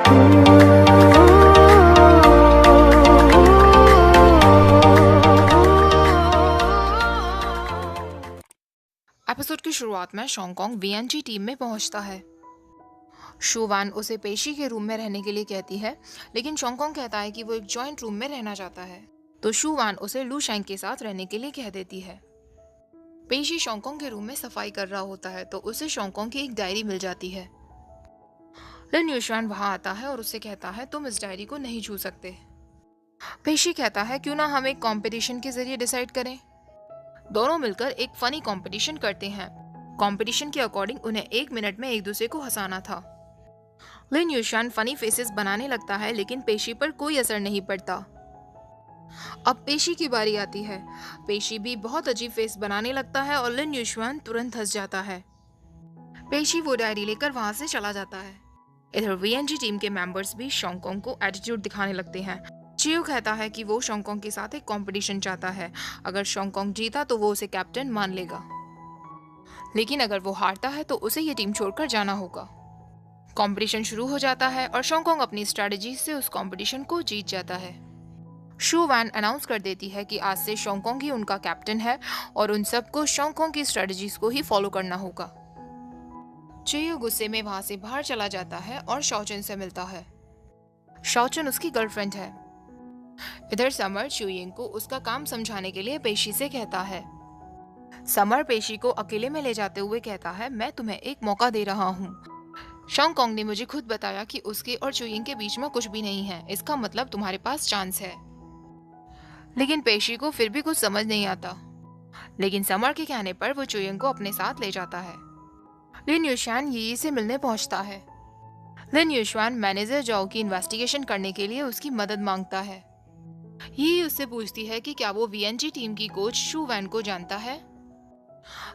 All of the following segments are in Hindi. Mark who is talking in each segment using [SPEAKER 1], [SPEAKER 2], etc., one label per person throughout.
[SPEAKER 1] एपिसोड की शुरुआत में शॉन्गकॉन्ग वीएनजी टीम में पहुंचता है। शू वान उसे पेशी के रूम में रहने के लिए कहती है, लेकिन शॉन्गकॉन्ग कहता है कि वो एक जॉइंट रूम में रहना चाहता है, तो शू वान उसे लू शैंग के साथ रहने के लिए कह देती है। पेशी शॉन्गकॉन्ग के रूम में सफाई कर रहा होता है तो उसे शॉन्गकॉन्ग की एक डायरी मिल जाती है। लिन यूशुआन वहां आता है और उससे कहता है, तुम इस डायरी को नहीं छू सकते। पेशी कहता है, क्यों ना हम एक कॉम्पिटिशन के जरिए डिसाइड करें। दोनों मिलकर एक फनी कंपटीशन करते हैं। कंपटीशन के अकॉर्डिंग उन्हें 1 मिनट में एक दूसरे को हंसाना था। लिन यूशुआन फनी फेसेस बनाने लगता है, लेकिन पेशी पर कोई असर नहीं पड़ता। अब पेशी की बारी आती है। पेशी भी बहुत अजीब फेस बनाने लगता है और लिन यूशुआन तुरंत हंस जाता है। पेशी वो डायरी लेकर वहां से चला जाता है। इधर वीएनजी टीम के मेंबर्स भी शॉन्गकॉन्ग को एटीट्यूड दिखाने लगते हैं। चियो कहता है कि वो शॉन्गकॉन्ग के साथ एक कंपटीशन चाहता है। अगर शॉन्गकॉन्ग जीता तो वो उसे कैप्टन मान लेगा, लेकिन अगर वो हारता है तो उसे ये टीम छोड़कर जाना होगा। कंपटीशन शुरू हो जाता है और शॉन्गकॉन्ग अपनी स्ट्रेटजी से उस कंपटीशन को जीत जाता है। शू वान अनाउंस कर देती है कि आज से शॉन्गकॉन्ग ही उनका कैप्टन है और उन सबको शॉन्गकॉन्ग की स्ट्रेटजीज को ही फॉलो करना होगा। चियो गुस्से में वहां से बाहर चला जाता है और शॉचन से मिलता है। शॉचन उसकी गर्लफ्रेंड है। इधर समर चुयिंग को उसका काम समझाने के लिए पेशी से कहता है। समर पेशी को अकेले में ले जाते हुए कहता है, मैं तुम्हें एक मौका दे रहा हूँ। शॉन्गकॉन्ग ने मुझे खुद बताया कि उसके और चुयिंग के बीच में कुछ भी नहीं है, इसका मतलब तुम्हारे पास चांस है। लेकिन पेशी को फिर भी कुछ समझ नहीं आता, लेकिन समर के कहने पर वो चुयिंग को अपने साथ ले जाता है। लिन यूशुआन यी से मिलने पहुंचता है। लिन यूशुआन मैनेजर जाओ की इन्वेस्टिगेशन करने के लिए उसकी मदद मांगता है। यी उससे पूछती है कि क्या वो वीएनजी टीम की कोच शू वैन को जानता है।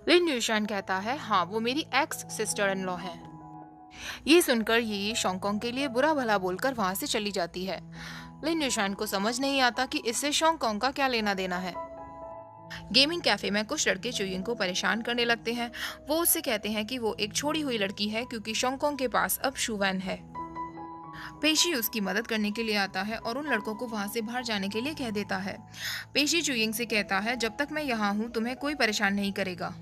[SPEAKER 1] लिन यूशुआन कहता है, हाँ, वो मेरी एक्स सिस्टर इन लॉ है। ये सुनकर यी शॉन्गकॉन्ग के लिए बुरा भला बोलकर वहां से चली जाती है। लिन यूशुआन को समझ नहीं आता कि इससे शॉन्गकॉन्ग का क्या लेना देना है। गेमिंग कैफे में कुछ लड़के चुयिंग को परेशान करने लगते हैं। वो उससे कहते हैं कि वो एक छोड़ी हुई लड़की है क्योंकि शॉन्गकॉन्ग के पास अब शू वैन है। पेशी उसकी मदद करने के लिए आता है और उन लड़कों को वहां से बाहर जाने के लिए कह देता है। पेशी चुयिंग से कहता है, जब तक मैं यहाँ हूँ तुम्हें कोई परेशान नहीं करेगा।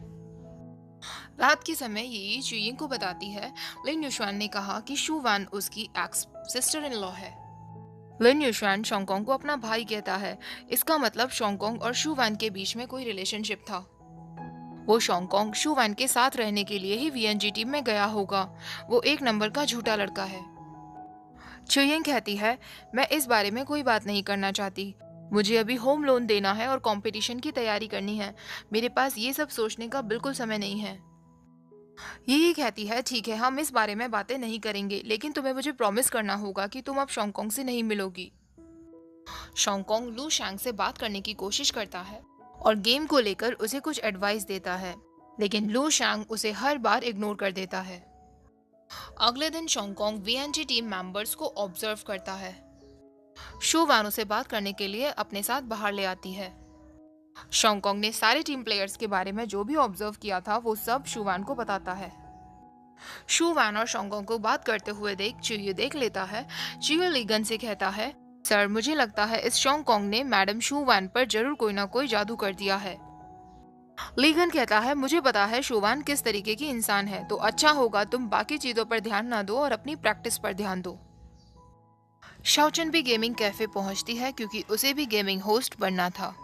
[SPEAKER 1] रात के समय ये चुयिंग को बताती है, लिन यूशुआन ने कहा कि शू वैन उसकी एक्स सिस्टर इन लॉ है। लिन यूशुआन शॉन्गकॉन्ग को अपना भाई कहता है। इसका मतलब शॉन्गकॉन्ग और शू वैन के बीच में कोई रिलेशनशिप था। वो शॉन्गकॉन्ग शू वैन के साथ रहने के लिए ही वीएनजी टीम में गया होगा। वो एक नंबर का झूठा लड़का है। चुयिंग कहती है, मैं इस बारे में कोई बात नहीं करना चाहती। मुझे अभी होम लोन देना है और कंपटीशन की तैयारी करनी है। मेरे पास ये सब सोचने का बिल्कुल समय नहीं है। ये कहती है, ठीक है, हम इस बारे में बातें नहीं करेंगे, लेकिन तुम्हें मुझे प्रॉमिस करना होगा कि तुम अब शॉन्गकॉन्ग से नहीं मिलोगी। शॉन्गकॉन्ग लू शैंग से बात करने की कोशिश करता है और गेम को लेकर उसे कुछ एडवाइस देता है, लेकिन लू शैंग उसे हर बार इग्नोर कर देता है। अगले दिन शॉन्गकॉन्ग वीएनजी टीम मेंबर्स को ऑब्जर्व करता है। शू वैन उसे बात करने के लिए अपने साथ बाहर ले आती है। शॉन्गकॉन्ग ने सारे टीम प्लेयर्स के बारे में जो भी ऑब्जर्व किया था वो सब शू वैन को बताता है। शू वैन और शॉन्गकॉन्ग को बात करते हुए देख चियो देख लेता है। चियो लीगन से कहता है, सर, मुझे लगता है इस शॉन्गकॉन्ग ने मैडम शू वैन पर जरूर कोई ना कोई जादू कर दिया है। लीगन कहता है, मुझे पता है शू वैन किस तरीके की इंसान है, तो अच्छा होगा तुम बाकी चीजों पर ध्यान ना दो और अपनी प्रैक्टिस पर ध्यान दो। शाओचन भी गेमिंग कैफे पहुंचती है क्योंकि उसे भी गेमिंग होस्ट बनना था।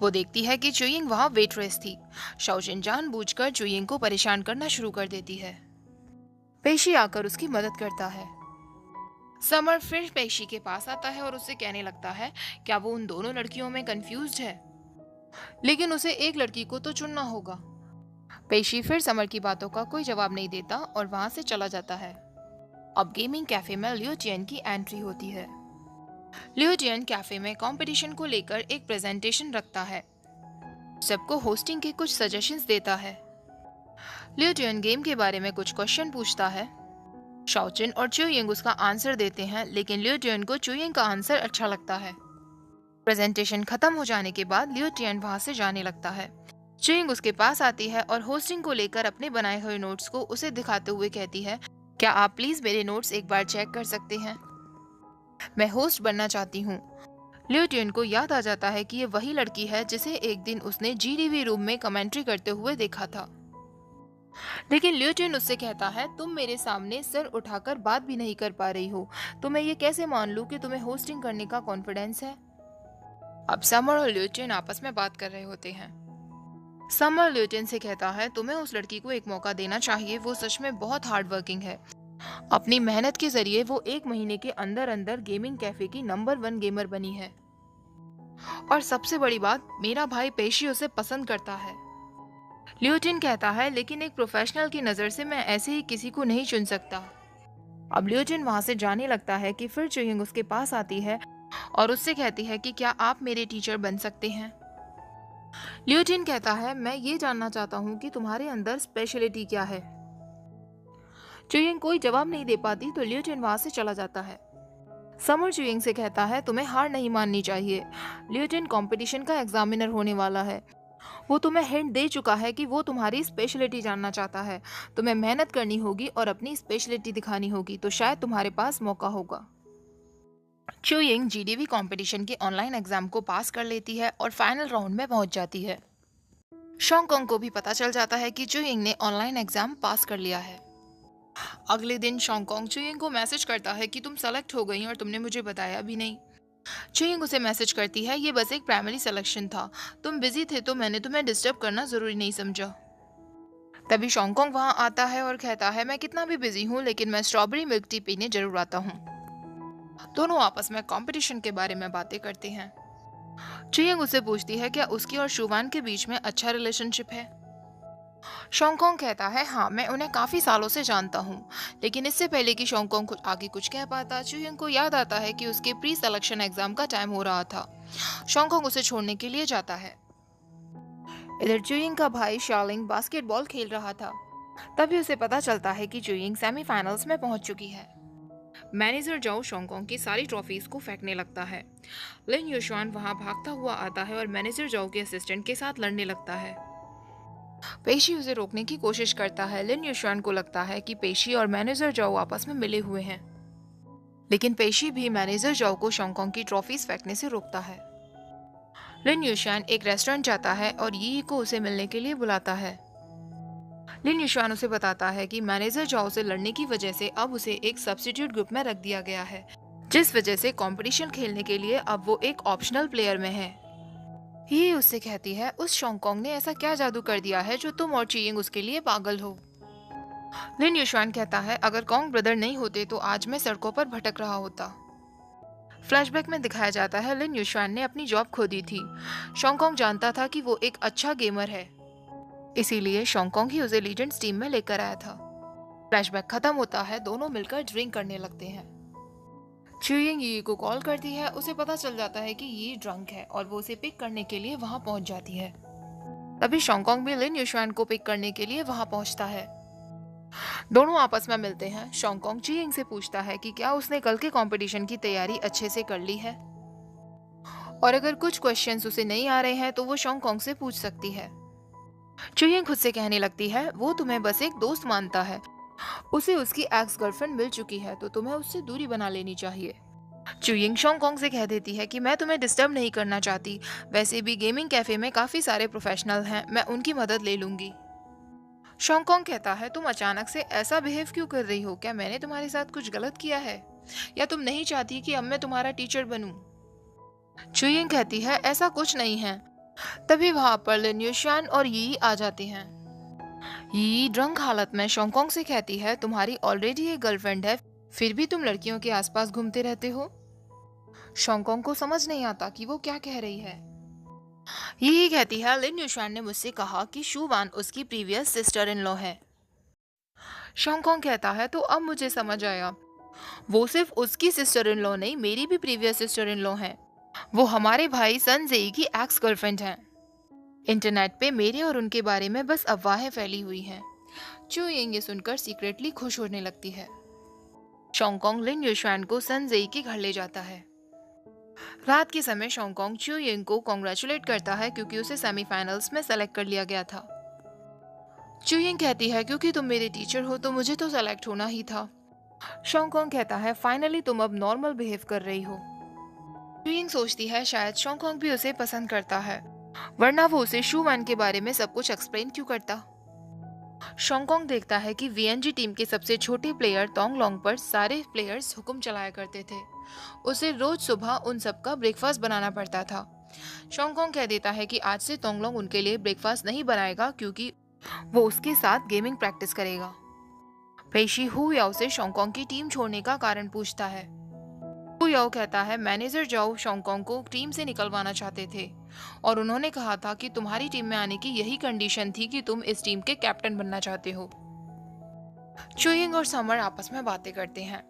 [SPEAKER 1] वो देखती है कि चुयिंग वहां वेट्रेस थी। शाओचन जानबूझकर चुयिंग को परेशान करना शुरू कर देती है। पेशी आकर उसकी मदद करता है। समर फिर पेशी के पास आता है और उससे कहने लगता है, क्या वो उन दोनों लड़कियों में कंफ्यूज्ड है, लेकिन उसे एक लड़की को तो चुनना होगा। पेशी फिर समर की बातों का कोई जवाब नहीं देता और वहां से चला जाता है। अब गेमिंग कैफे में लियो चियन की एंट्री होती है। लियो चियन कैफे में कंपटीशन को लेकर एक प्रेजेंटेशन रखता है। सबको होस्टिंग के कुछ सजेशंस देता है। लियो चियन गेम के बारे में कुछ क्वेश्चन पूछता है। शाओचन और चुयिंग उसका आंसर देते हैं, लेकिन लियो चियन को चुयिंग का आंसर अच्छा लगता है। प्रेजेंटेशन खत्म हो जाने के बाद लियो चियन वहां से जाने लगता है। चुयिंग उसके पास आती है और होस्टिंग को लेकर अपने बनाए हुए नोट्स को उसे दिखाते हुए कहती है, क्या आप प्लीज मेरे नोट्स एक बार चेक कर सकते हैं? मैं होस्ट बनना चाहती हूँ। लियोटिन को याद आ जाता है कि ये वही लड़की है जिसे एक दिन उसने जीडीवी रूम में कमेंट्री करते हुए देखा था। लेकिन लियोटिन उससे कहता है, तुम मेरे सामने सर उठाकर बात भी नहीं कर पा रही हो, तो मैं ये कैसे मान लूं कि तुम्हें होस्टिंग करने का कॉन्फिडेंस है? अब समर और लियोटिन आपस में बात कर रहे होते हैं। समर लियोटिन से कहता है, तुम्हें उस लड़की को एक मौका देना चाहिए, वो सच में बहुत हार्ड वर्किंग है। अपनी मेहनत के जरिए वो 1 महीने के अंदर अंदर गेमिंग कैफे की नंबर 1 गेमर बनी है। और सबसे बड़ी बात, मेरा भाई पेशी उसे पसंद करता है। लियोटिन कहता है, लेकिन एक प्रोफेशनल की नज़र से मैं ऐसे ही किसी को नहीं चुन सकता। अब लियोटिन वहां से जाने लगता है कि फिर चुयिंग उसके पास आती है और उससे कहती है कि क्या आप मेरे टीचर बन सकते हैं? लियोटिन कहता है, मैं ये जानना चाहता हूँ कि तुम्हारे अंदर स्पेशलिटी क्या है। चुयिंग कोई जवाब नहीं दे पाती तो लियोटिन वहां से चला जाता है। समर चुयिंग से कहता है, तुम्हें हार नहीं माननी चाहिए। लियोटिन कंपटीशन का एग्जामिनर होने वाला है। वो तुम्हें हिंट दे चुका है कि वो तुम्हारी स्पेशलिटी जानना चाहता है। तुम्हें मेहनत करनी होगी और अपनी स्पेशलिटी दिखानी होगी, तो शायद तुम्हारे पास मौका होगा। चुयिंग जीडीवी कंपटीशन के ऑनलाइन एग्जाम को पास कर लेती है और फाइनल राउंड में पहुंच जाती है। शोंगकोंग को भी पता चल जाता है कि चुयिंग ने ऑनलाइन एग्जाम पास कर लिया है। अगले दिन शोंगकोंग चुयिंग को मैसेज करता है कि तुम सेलेक्ट हो गई और तुमने मुझे बताया भी नहीं। चुयिंग उसे मैसेज करती है, ये बस एक प्राइमरी सिलेक्शन था, तुम बिजी थे तो मैंने तुम्हें डिस्टर्ब करना जरूरी नहीं समझा। तभी शोंगकोंग वहां आता है और कहता है, मैं कितना भी बिजी हूँ लेकिन मैं स्ट्रॉबेरी मिल्क टी पीने जरूर आता हूँ। दोनों आपस में कंपटीशन के बारे में बातें करते हैं। चुयिंग उससे पूछती है, क्या उसकी और शुवान के बीच में अच्छा रिलेशनशिप है? शोंगकोंग कहता है, हाँ, मैं उन्हें काफी सालों से जानता हूँ। लेकिन इससे पहले कि शोंगकोंग आगे कुछ कह पाता, चुयिंग को याद आता है कि उसके प्री सिलेक्शन एग्जाम का टाइम हो रहा था। शोंगकोंग उसे छोड़ने के लिए जाता है। इधर चुयिंग का भाई शालिंग बास्केटबॉल खेल रहा था। तभी उसे पता चलता है कि चुयिंग सेमीफाइनल्स में पहुंच चुकी है। मैनेजर जाओ शोंगकोंग की सारी ट्रॉफीज को फेंकने लगता है। लिन यूशुआन वहां भागता हुआ आता है और मैनेजर जाओ के असिस्टेंट के साथ लड़ने लगता है। पेशी उसे रोकने की कोशिश करता है। लिन यूशुआन को लगता है कि पेशी और मैनेजर जाओ आपस में मिले हुए हैं, लेकिन पेशी भी मैनेजर जाओ को शोंगकोंग की ट्रॉफीज फेंकने से रोकता है। लिन यूशुआन एक रेस्टोरेंट जाता है और यी को उसे मिलने के लिए बुलाता है। लिन यूशुआन उसे बताता है कि मैनेजर जाओ से लड़ने की वजह से अब उसे एक सब्स्टिट्यूट ग्रुप में रख दिया गया है, जिस वजह से कंपटीशन खेलने के लिए अब वो एक ऑप्शनल प्लेयर में है। ये उससे कहती है, उस शोंगकोंग ने ऐसा क्या जादू कर दिया है जो तुम और चुयिंग उसके लिए पागल हो। लिन यूशुआन कहता है, अगर कॉन्ग ब्रदर नहीं होते तो आज मैं सड़कों पर भटक रहा होता। फ्लैशबैक में दिखाया जाता है, लिन यूशुआन ने अपनी जॉब खो दी थी। शोंगकोंग जानता था कि वो एक अच्छा गेमर है, इसीलिए शोंगकोंग ही उसे लीजेंड्स टीम में लेकर आया था। फ्लैशबैक खत्म होता है, दोनों मिलकर ड्रिंक करने लगते हैं। चुयिंग यी को कॉल करती है। उसे पता चल जाता है कि ये ड्रंक है और वो उसे पिक करने के लिए वहां पहुंच जाती है। तभी शोंगकोंग भी लिन यूशुआन को पिक करने के लिए वहां पहुंचता है। दोनों आपस में मिलते हैं। शोंगकोंग चुयिंग से पूछता है कि क्या उसने कल के कंपटीशन की तैयारी अच्छे से कर ली है, और अगर कुछ क्वेश्चंस उसे नहीं आ रहे हैं तो वो शोंगकोंग से पूछ सकती है। चुयिंग खुद से कहने लगती है, वो तुम्हें बस एक दोस्त मानता है, उसे उसकी एक्स गर्लफ्रेंड मिल चुकी है तो तुम्हें उससे दूरी बना लेनी चाहिए। चुयिंग शोंगकोंग से कह देती है कि मैं तुम्हें डिस्टर्ब नहीं करना चाहती, वैसे भी गेमिंग कैफे में काफी सारे प्रोफेशनल हैं, मैं उनकी मदद ले लूंगी। शोंगकोंग कहता है, तुम अचानक से ऐसा बिहेव क्यों कर रही हो? क्या मैंने तुम्हारे साथ कुछ गलत किया है, या तुम नहीं चाहती कि अब मैं तुम्हारा टीचर बनूं? चुयिंग कहती है, ऐसा कुछ नहीं है। तभी वहां पर लिन यूशुआन और यी आ जाते हैं। यी ड्रंक हालत में शोंगकोंग से कहती है, तुम्हारी ऑलरेडी एक गर्लफ्रेंड है, फिर भी तुम लड़कियों के आसपास घूमते रहते हो। शोंगकोंग को समझ नहीं आता कि वो क्या कह रही है। यही कहती है, लिन यूशुआन ने मुझसे कहा कि शुवान उसकी प्रीवियस सिस्टर इन लॉ है। शोंगकोंग कहता है, तो अब मुझे समझ आया, वो सिर्फ उसकी सिस्टर इन लॉ नहीं, मेरी भी प्रीवियस सिस्टर इन लॉ है। वो हमारे भाई सन जेई की एक्स गर्लफ्रेंड है। इंटरनेट पे मेरे और उनके बारे में बस अफवाहें फैली हुई हैं। चुयिंग ये सुनकर सीक्रेटली खुश होने लगती है। शोंगकोंग लिन यूशुआन को सन जेई के घर ले जाता है। रात के समय शोंगकोंग चुयिंग को कॉन्ग्रेचुलेट करता है क्योंकि उसे सेमीफाइनल्स में सेलेक्ट कर लिया गया था। चुयिंग कहती है क्योंकि तुम मेरे टीचर हो तो मुझे तो सेलेक्ट होना ही था। शोंगकोंग कहता है फाइनली तुम अब नॉर्मल बिहेव कर रही हो। चुयिंग सोचती है शायद शोंगकोंग भी उसे पसंद करता है, वरना वो उसे शूवैन के बारे में सब कुछ एक्सप्लेन क्यों करता। शोंगकोंग देखता है कि वीएनजी टीम के सबसे छोटे प्लेयर तोंगलोंग पर सारे प्लेयर्स हुक्म चलाया करते थे। उसे रोज सुबह उन सबका ब्रेकफास्ट बनाना पड़ता था। शोंगकोंग कह देता है कि आज से तोंगलोंग उनके लिए ब्रेकफास्ट नहीं बनाएगा क्योंकि वो उसके साथ गेमिंग प्रैक्टिस करेगा। पेशी हु याओ से शोंगकोंग की टीम छोड़ने का कारण पूछता है। हु याओ कहता है मैनेजर जाओ शोंगकोंग को टीम से निकलवाना चाहते थे और उन्होंने कहा था कि तुम्हारी टीम में आने की यही कंडीशन थी कि तुम इस टीम के कैप्टन बनना चाहते हो। चुयिंग और समर आपस में बातें करते हैं।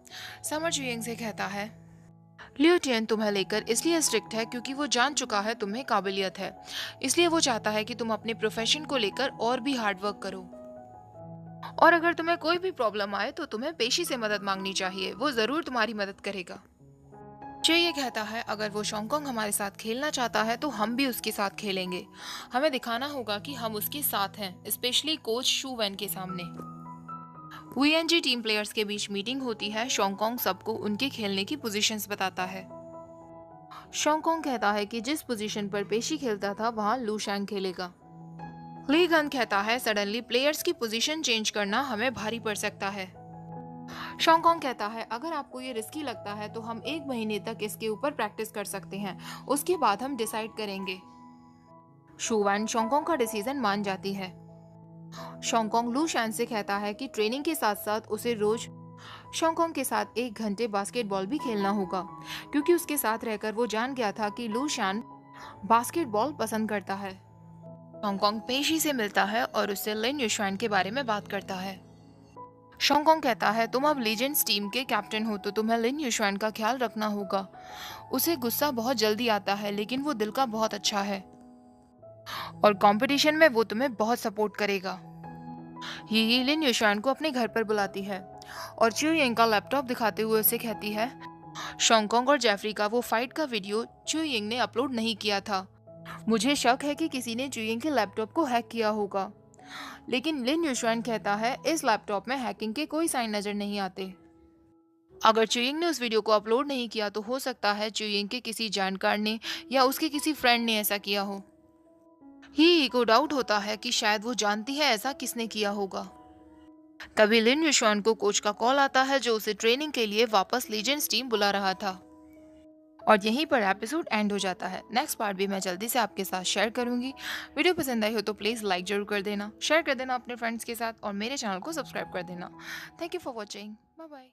[SPEAKER 1] समर चुयिंग से कहता है लियो टियन तुम्हें लेकर इसलिए स्ट्रिक्ट है क्योंकि वो जान चुका है तुम्हें काबिलियत है, इसलिए वो चाहता है कि तुम अपने प्रोफेशन को लेकर और भी हार्डवर्क करो। और अगर तुम्हें कोई भी प्रॉब्लम आए तो तुम्हें पेशी से मदद मांगनी चाहिए, वो जरूर तुम्हारी मदद करेगा। चे ये कहता है अगर वो शोंगकोंग हमारे साथ खेलना चाहता है तो हम भी उसके साथ खेलेंगे। हमें दिखाना होगा कि हम उसके साथ हैं, स्पेशली कोच शू वैन के सामने। वीएनजी टीम प्लेयर्स के बीच मीटिंग होती है। शोंगकोंग सबको उनके खेलने की पोजीशंस बताता है। शोंगकोंग कहता है कि जिस पोजीशन पर पेशी खेलता था वहां लू शैंग खेलेगा। ली गन कहता है सडनली प्लेयर्स की पोजीशन चेंज करना हमें भारी पड़ सकता है। शोंगकोंग कहता है अगर आपको ये रिस्की लगता है तो हम 1 महीने तक इसके ऊपर प्रैक्टिस कर सकते हैं, उसके बाद हम डिसाइड करेंगे। शू वैन शोंगकोंग का डिसीजन मान जाती है। शोंगकोंग लू शैन से कहता है कि ट्रेनिंग के साथ साथ उसे रोज शोंगकोंग के साथ 1 घंटे बास्केटबॉल भी खेलना होगा, क्योंकि उसके साथ रहकर वो जान गया था कि लू शैन बास्केटबॉल पसंद करता है। शोंगकोंग पेशी से मिलता है और उससे लिन युशुआन के बारे में बात करता है। शोंगकोंग कहता है तुम अब लीजेंड्स टीम के कैप्टन हो तो तुम्हें लिन युशुआन का ख्याल रखना होगा। उसे गुस्सा बहुत जल्दी आता है लेकिन वो दिल का बहुत अच्छा है और कंपटीशन में वो तुम्हें बहुत सपोर्ट करेगा। ही लिन युशुआन को अपने घर पर बुलाती है और चुयिंग का लैपटॉप दिखाते हुए उसे कहती है शोंगकोंग और जेफरी का वो फाइट का वीडियो चुयिंग ने अपलोड नहीं किया था। मुझे शक है कि किसी ने चुयिंग के लैपटॉप को हैक किया होगा, लेकिन लिन युशुआन कहता है इस लैपटॉप में हैकिंग के कोई साइन नजर नहीं आते। अगर चुयिंग ने उस वीडियो को अपलोड नहीं किया तो हो सकता है चुयिंग के किसी जानकार ने या उसके किसी फ्रेंड ने ऐसा किया हो। ही को डाउट होता है कि शायद वो जानती है ऐसा किसने किया होगा। तभी लिन युशुआन को कोच का कॉल आता है जो उसे ट्रेनिंग के लिए वापस लीजेंड्स टीम बुला रहा था। और यहीं पर एपिसोड एंड हो जाता है। नेक्स्ट पार्ट भी मैं जल्दी से आपके साथ शेयर करूंगी। वीडियो पसंद आई हो तो प्लीज़ लाइक जरूर कर देना, शेयर कर देना अपने फ्रेंड्स के साथ और मेरे चैनल को सब्सक्राइब कर देना। Thank you for watching. Bye bye.